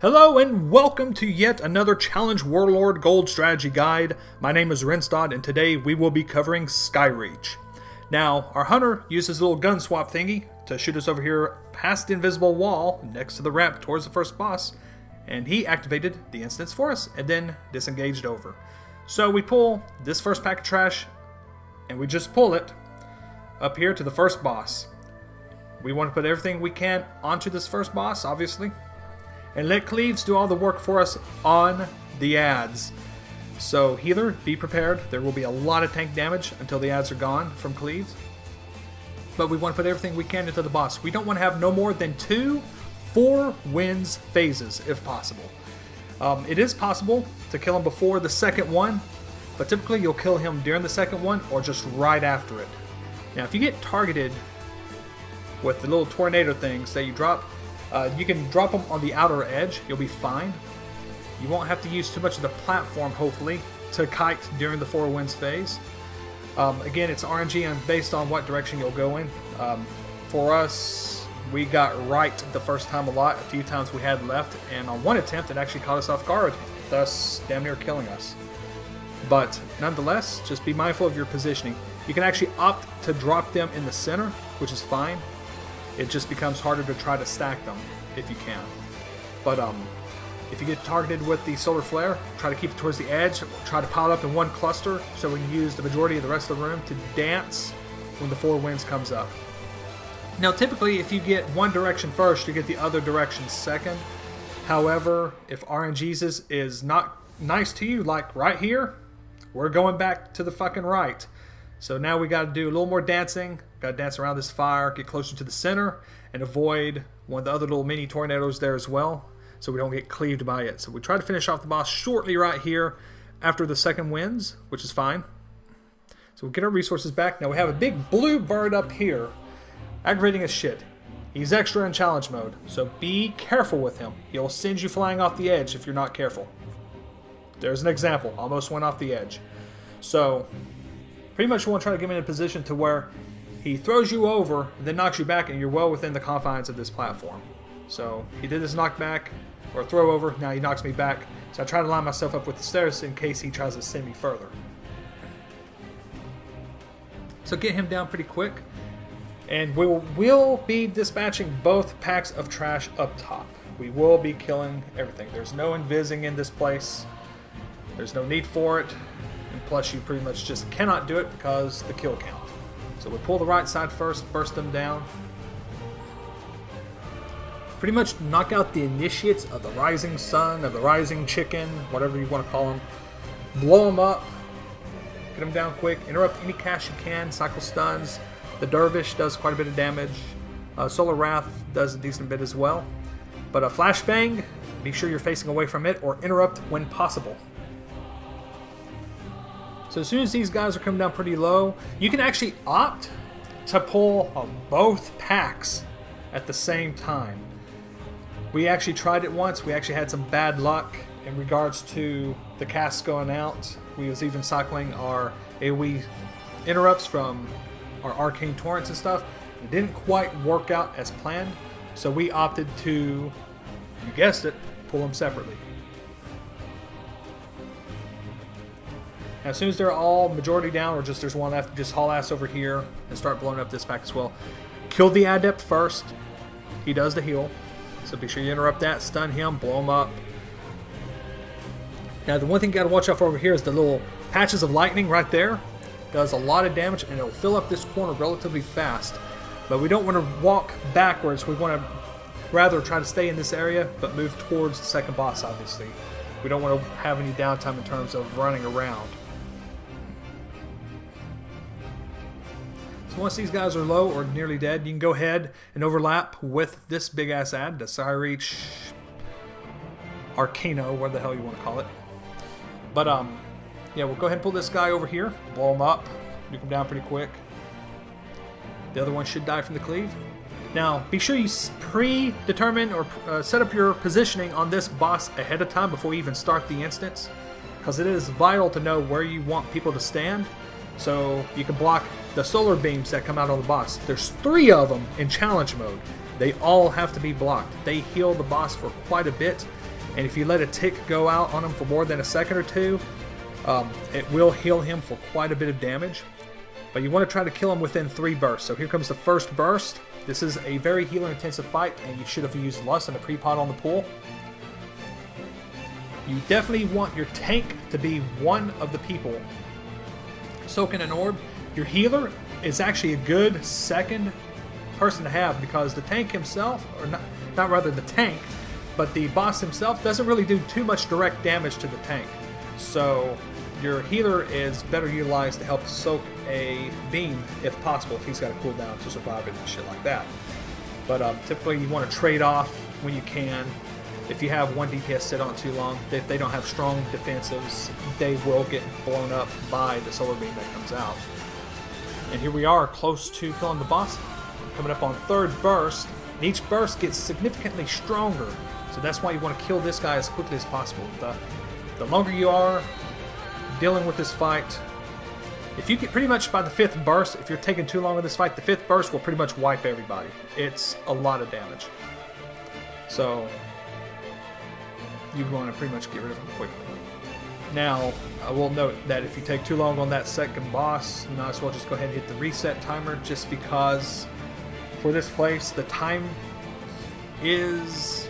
Hello and welcome to yet another Challenge Warlord Gold Strategy Guide. My name is Renstaud and today we will be covering Skyreach. Now, our hunter uses a little gun swap thingy to shoot us over here past the invisible wall next to the ramp towards the first boss, and he activated the instance for us and then disengaged over. So we pull this first pack of trash and we just pull it up here to the first boss. We want to put everything we can onto this first boss, obviously, and let Cleaves do all the work for us on the ads. So healer, be prepared. There will be a lot of tank damage until the ads are gone from Cleaves. But we want to put everything we can into the boss. We don't want to have no more than 2 4 wins phases if possible. It is possible to kill him before the second one, but typically you'll kill him during the second one or just right after it. Now if you get targeted with the little tornado things that you drop, you can drop them on the outer edge. You'll be fine. You won't have to use too much of the platform, hopefully, to kite during the 4 wins phase. Again, it's RNG and based on what direction you'll go in. For us, we got right the first time a lot. A few times we had left, and on one attempt it actually caught us off guard, thus damn near killing us. But nonetheless, just be mindful of your positioning. You can actually opt to drop them in the center, which is fine. It just becomes harder to try to stack them if you can. But if you get targeted with the solar flare, try to keep it towards the edge. Try to pile it up in one cluster so we can use the majority of the rest of the room to dance when the 4 winds comes up. Now typically if you get one direction first, you get the other direction second. However, if RNG's is not nice to you, like right here, we're going back to the fucking right. So now we got to do a little more dancing. Got to dance around this fire, get closer to the center, and avoid one of the other little mini tornadoes there as well, so we don't get cleaved by it. So we try to finish off the boss shortly right here after the second wins, which is fine. So we'll get our resources back. Now we have a big blue bird up here, aggravating as shit. He's extra in challenge mode, so be careful with him. He'll send you flying off the edge if you're not careful. There's an example. Almost went off the edge. So pretty much you want to try to get him in a position to where he throws you over, then knocks you back, and you're well within the confines of this platform. So he did his knockback, or throw over, now he knocks me back. So I try to line myself up with the stairs in case he tries to send me further. So get him down pretty quick. And we will be dispatching both packs of trash up top. We will be killing everything. There's no invising in this place. There's no need for it. And plus you pretty much just cannot do it because the kill count. So we pull the right side first, burst them down. Pretty much knock out the initiates of the rising sun, of the rising chicken, whatever you want to call them. Blow them up. Get them down quick. Interrupt any cash you can. Cycle stuns. The dervish does quite a bit of damage. Solar Wrath does a decent bit as well. But a flashbang, be sure you're facing away from it or interrupt when possible. So as soon as these guys are coming down pretty low, you can actually opt to pull both packs at the same time. We actually tried it once. We actually had some bad luck in regards to the casts going out. We was even cycling our AoE interrupts from our arcane torrents and stuff. It didn't quite work out as planned, so we opted to, you guessed it, pull them separately. As soon as they're all majority down, or just there's one left, just haul ass over here and start blowing up this pack as well. Kill the adept first. He does the heal. So be sure you interrupt that, stun him, blow him up. Now the one thing you got to watch out for over here is the little patches of lightning right there. Does a lot of damage and it'll fill up this corner relatively fast. But we don't want to walk backwards. We want to rather try to stay in this area, but move towards the second boss, obviously. We don't want to have any downtime in terms of running around. So once these guys are low or nearly dead, you can go ahead and overlap with this big ass ad, the Skyreach Arcano, whatever the hell you want to call it. But yeah, we'll go ahead and pull this guy over here, blow him up, nuke him down pretty quick. The other one should die from the cleave. Now, be sure you predetermine or set up your positioning on this boss ahead of time before you even start the instance, because it is vital to know where you want people to stand so you can block the solar beams that come out on the boss. There's 3 of them in challenge mode. They all have to be blocked. They heal the boss for quite a bit, and if you let a tick go out on him for more than a second or two, it will heal him for quite a bit of damage. But you want to try to kill him within 3 bursts. So here comes the first burst. This is a very healer-intensive fight, and you should have used Lust and a pre-pot on the pool. You definitely want your tank to be one of the people soaking an orb. Your healer is actually a good second person to have, because the tank himself, or not rather the tank, but the boss himself doesn't really do too much direct damage to the tank. So your healer is better utilized to help soak a beam, if possible, if he's got a cooldown to survive it and shit like that. But typically you want to trade off when you can. If you have one DPS sit on too long, if they don't have strong defensives, they will get blown up by the solar beam that comes out. And here we are, close to killing the boss. Coming up on 3rd burst, and each burst gets significantly stronger. So that's why you want to kill this guy as quickly as possible. The longer you are dealing with this fight, if you get pretty much by the 5th burst, if you're taking too long in this fight, the 5th burst will pretty much wipe everybody. It's a lot of damage. So you want to pretty much get rid of him quickly. Now, I will note that if you take too long on that second boss, you might as well just go ahead and hit the reset timer, just because for this place, the time is...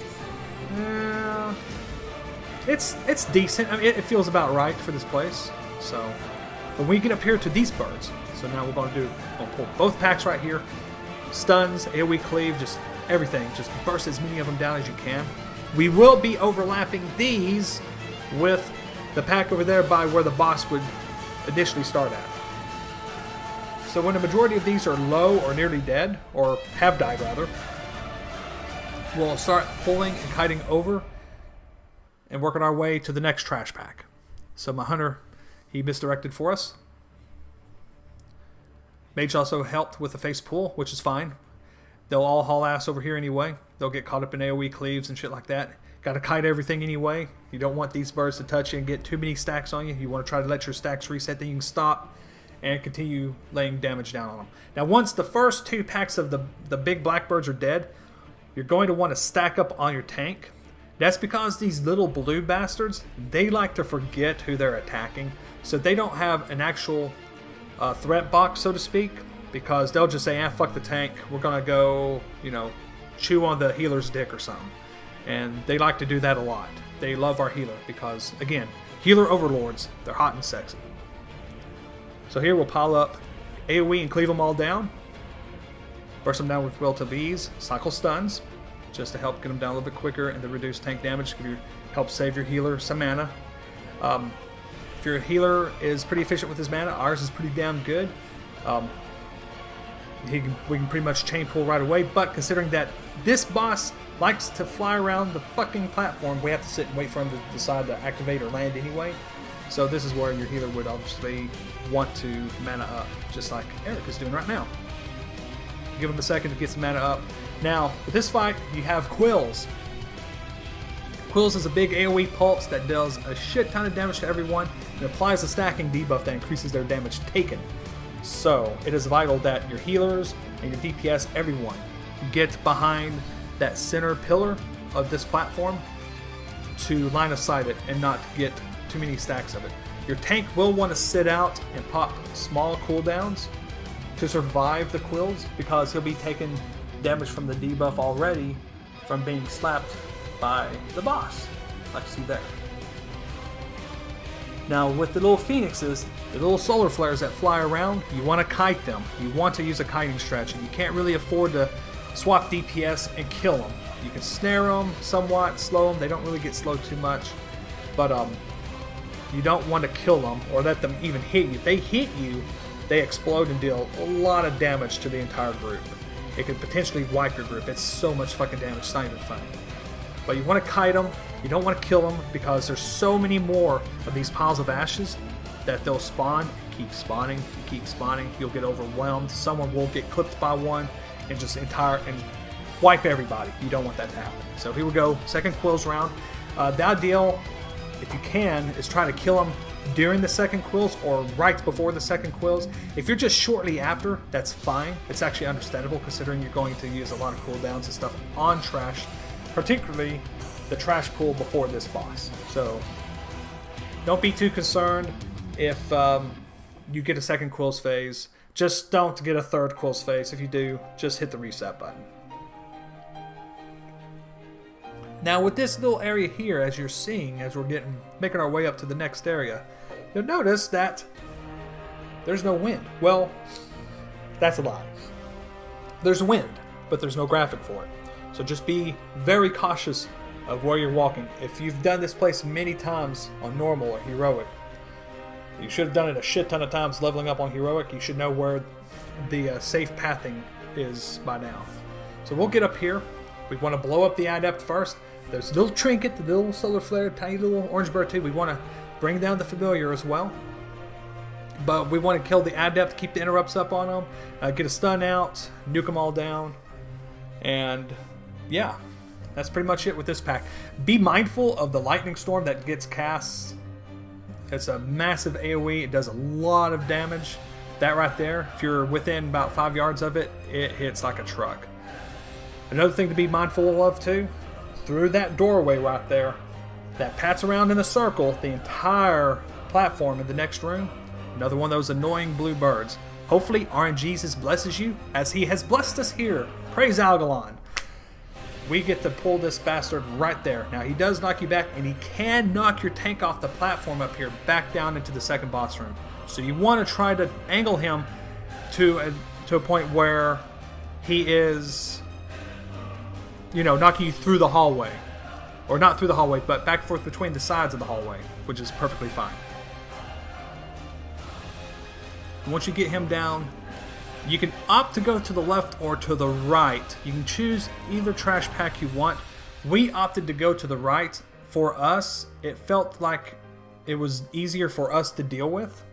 it's decent. I mean, it feels about right for this place. So, when we get up here to these birds, so now we're going to pull both packs right here. Stuns, AoE cleave, just everything. Just burst as many of them down as you can. We will be overlapping these with the pack over there by where the boss would initially start at. So when the majority of these are low or nearly dead, or have died rather, we'll start pulling and kiting over and working our way to the next trash pack. So my hunter, he misdirected for us. Mage also helped with the face pull, which is fine. They'll all haul ass over here anyway. They'll get caught up in AoE cleaves and shit like that. Got to kite everything anyway. You don't want these birds to touch you and get too many stacks on you. You want to try to let your stacks reset, then you can stop and continue laying damage down on them. Now once the first 2 packs of the big blackbirds are dead, you're going to want to stack up on your tank. That's because these little blue bastards, they like to forget who they're attacking. So they don't have an actual threat box, so to speak, because they'll just say, fuck the tank, we're going to go, chew on the healer's dick or something. And they like to do that a lot. They love our healer because, again, healer overlords, they're hot and sexy. So here we'll pile up AoE and cleave them all down. Burst them down with relative ease. Cycle stuns, just to help get them down a little bit quicker and to reduce tank damage. Help save your healer some mana. If your healer is pretty efficient with his mana, ours is pretty damn good. We can pretty much chain pull right away, but considering that this boss likes to fly around the fucking platform, we have to sit and wait for him to decide to activate or land anyway. So this is where your healer would obviously want to mana up, just like Eric is doing right now. Give him a second to get some mana up. Now, with this fight, you have Quills. Quills is a big AoE pulse that does a shit ton of damage to everyone and applies a stacking debuff that increases their damage taken. So, it is vital that your healers and your DPS, everyone, get behind that center pillar of this platform to line of sight it and not get too many stacks of it. Your tank will want to sit out and pop small cooldowns to survive the Quills, because he'll be taking damage from the debuff already from being slapped by the boss, like you see there. Now with the little phoenixes, the little solar flares that fly around, you want to kite them. You want to use a kiting strategy. You can't really afford to swap DPS and kill them. You can snare them somewhat, slow them. They don't really get slowed too much, but you don't want to kill them or let them even hit you. If they hit you, they explode and deal a lot of damage to the entire group. It could potentially wipe your group. It's so much fucking damage, it's not even funny. But you want to kite them. You don't want to kill them because there's so many more of these piles of ashes that they'll spawn and keep spawning and keep spawning. You'll get overwhelmed. Someone will get clipped by one and just wipe everybody. You don't want that to happen. So here we go, second Quills round. The ideal, if you can, is try to kill them during the second Quills or right before the second Quills. If you're just shortly after, that's fine. It's actually understandable considering you're going to use a lot of cooldowns and stuff on trash, particularly the trash pool before this boss. So don't be too concerned if you get a second Quill's phase. Just don't get a third Quill's phase. If you do, just hit the reset button. Now with this little area here, as you're seeing, as we're making our way up to the next area, you'll notice that there's no wind. Well, that's a lie. There's wind, but there's no graphic for it. So just be very cautious of where you're walking. If you've done this place many times on normal or heroic, you should have done it a shit ton of times leveling up on heroic. You should know where the safe pathing is by now. So we'll get up here. We want to blow up the adept first. There's a little trinket, the little solar flare, tiny little orange bird too. We want to bring down the familiar as well. But we want to kill the adept, keep the interrupts up on them, get a stun out, nuke them all down. And yeah, that's pretty much it with this pack. Be mindful of the lightning storm that gets cast. It's a massive AoE. It does a lot of damage. That right there, if you're within about 5 yards of it, it hits like a truck. Another thing to be mindful of too, through that doorway right there, that pats around in a circle, the entire platform in the next room. Another one of those annoying blue birds. Hopefully RNGesus blesses you as he has blessed us here. Praise Algalon. We get to pull this bastard right there. Now he does knock you back, and he can knock your tank off the platform up here back down into the second boss room. So you want to try to angle him to a point where he is, you know, knocking you through the hallway. Or not through the hallway, but back and forth between the sides of the hallway, which is perfectly fine. Once you get him down, you can opt to go to the left or to the right. You can choose either trash pack you want. We opted to go to the right. For us, it felt like it was easier for us to deal with.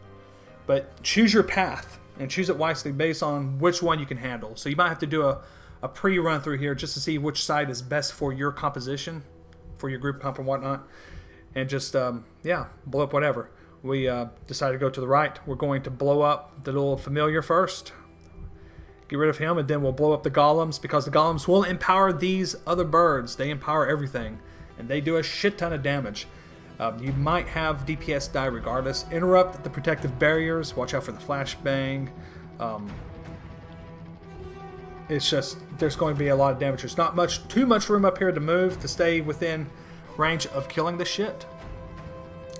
But choose your path and choose it wisely based on which one you can handle. So you might have to do a pre-run through here just to see which side is best for your composition, for your group comp and whatnot. And just, yeah, blow up whatever. We decided to go to the right. We're going to blow up the little familiar first. Get rid of him, and then we'll blow up the golems, because the golems will empower these other birds. They empower everything, and they do a shit ton of damage. You might have DPS die regardless. Interrupt the protective barriers. Watch out for the flashbang. It's just, there's going to be a lot of damage. There's not too much room up here to move to stay within range of killing the shit.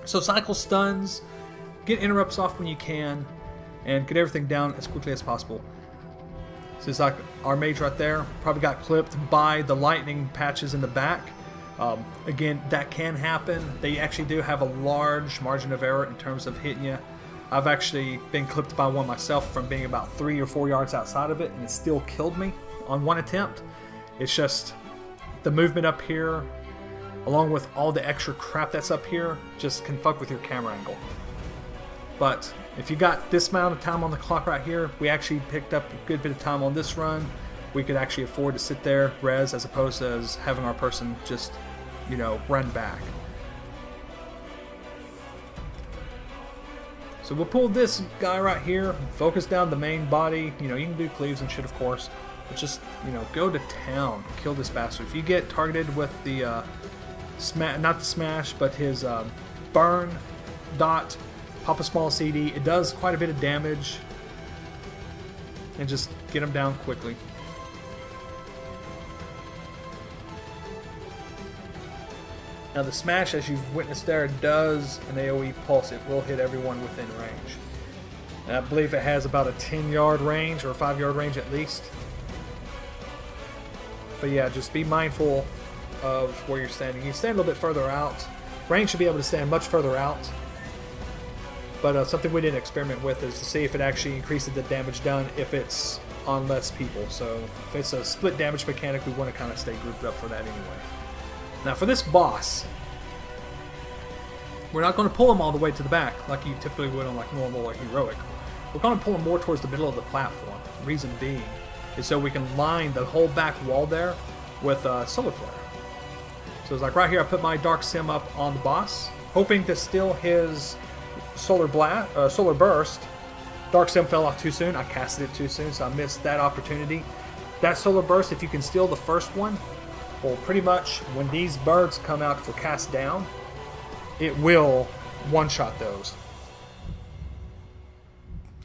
So cycle stuns, get interrupts off when you can, and get everything down as quickly as possible. So it's like our mage right there probably got clipped by the lightning patches in the back. Again, that can happen. They actually do have a large margin of error in terms of hitting you. I've actually been clipped by one myself from being about 3 or 4 yards outside of it, and it still killed me on one attempt. It's just the movement up here, along with all the extra crap that's up here, just can fuck with your camera angle. But if you got this amount of time on the clock right here, we actually picked up a good bit of time on this run. We could actually afford to sit there, res, as opposed to as having our person just, you know, run back. So we'll pull this guy right here, focus down the main body. You know, you can do cleaves and shit, of course, but just, you know, go to town, kill this bastard. If you get targeted with the not the smash, but his burn dot, pop a small CD. It does quite a bit of damage, and just get him down quickly. Now the smash, as you've witnessed there, does an AoE pulse. It will hit everyone within range. And I believe it has about a 10-yard range or a 5-yard range at least. But yeah, just be mindful of where you're standing. You stand a little bit further out. Range should be able to stand much further out. But something we didn't experiment with is to see if it actually increases the damage done if it's on less people. So if it's a split damage mechanic, we want to kind of stay grouped up for that anyway. Now for this boss, we're not going to pull him all the way to the back like you typically would on like normal or heroic. We're going to pull him more towards the middle of the platform. Reason being is so we can line the whole back wall there with solar flare. So it's like right here, I put my dark sim up on the boss, hoping to steal his solar burst. Dark sim fell off too soon. I casted it too soon, so I missed that opportunity. That solar burst, if you can steal the first one, Well, pretty much when these birds come out for cast down, it will one-shot those.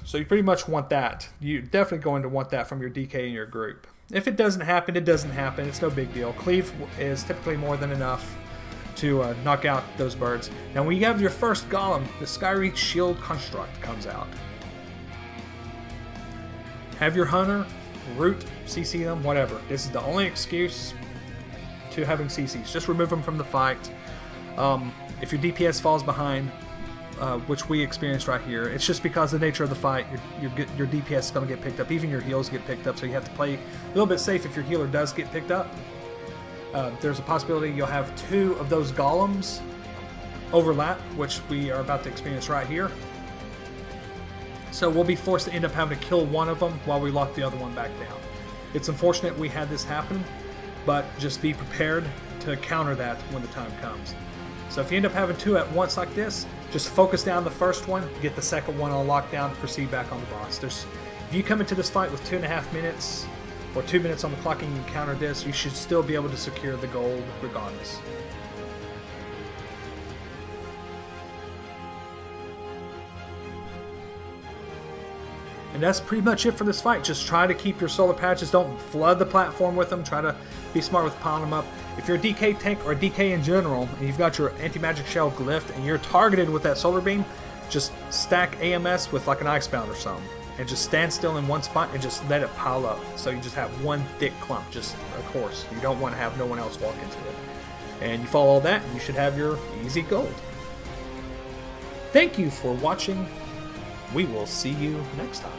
So you pretty much want that. You're definitely going to want that from your DK in your group. If it doesn't happen, it doesn't happen. It's no big deal. Cleave is typically more than enough to knock out those birds. Now when you have your first golem, the Skyreach Shield Construct comes out. Have your hunter root, CC them, whatever. This is the only excuse to having CCs. Just remove them from the fight. If your DPS falls behind, which we experienced right here, it's just because of the nature of the fight, your DPS is going to get picked up. Even your heals get picked up, so you have to play a little bit safe if your healer does get picked up. There's a possibility you'll have 2 of those golems overlap, which we are about to experience right here. So we'll be forced to end up having to kill one of them while we lock the other one back down. It's unfortunate we had this happen, but just be prepared to counter that when the time comes. So if you end up having 2 at once like this, just focus down the first one, get the second one on lockdown, proceed back on the boss. If you come into this fight with 2.5 minutes or 2 minutes on the clock and you counter this, you should still be able to secure the gold regardless. And that's pretty much it for this fight. Just try to keep your solar patches. Don't flood the platform with them. Try to be smart with piling them up. If you're a DK tank or a DK in general, and you've got your anti-magic shell glyphed and you're targeted with that solar beam, just stack AMS with like an icebound or something. And just stand still in one spot and just let it pile up. So you just have one thick clump. Just, of course, you don't want to have no one else walk into it. And you follow all that, and you should have your easy gold. Thank you for watching. We will see you next time.